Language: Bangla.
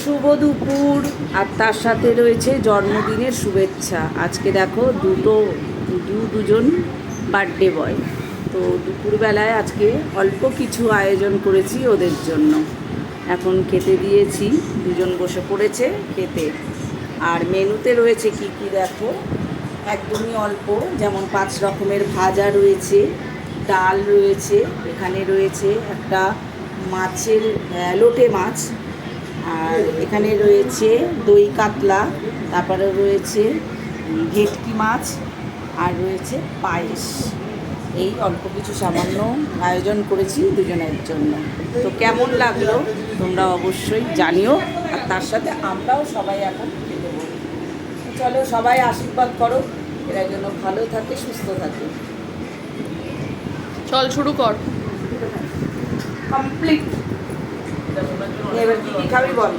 শুভ দুপুর আর তার সাথে রয়েছে জন্মদিনের শুভেচ্ছা। আজকে দেখো দুজন বার্থডে বয়। তো দুপুরবেলায় আজকে অল্প কিছু আয়োজন করেছি ওদের জন্য। এখন খেতে দিয়েছি, দুজন বসে পড়েছে খেতে। আর মেনুতে রয়েছে কি কি দেখো, একদমই অল্প, যেমন 5 রকমের ভাজা রয়েছে, ডাল রয়েছে, এখানে রয়েছে একটা মাছের লোটে মাছ, আর এখানে রয়েছে দই কাতলা, তারপরে রয়েছে ভেটকি মাছ, আর রয়েছে পায়েস। এই অল্প কিছু সামান্য আয়োজন করেছি দুজনের জন্য। তো কেমন লাগলো তোমরা অবশ্যই জানিও। আর তার সাথে আমরাও সবাই এখন খেতে বলি। চলো সবাই আশীর্বাদ করো, এরা যেন ভালো থাকে, সুস্থ থাকে। চল শুরু কর। কমপ্লিট। এবার কি কি খাবি বল।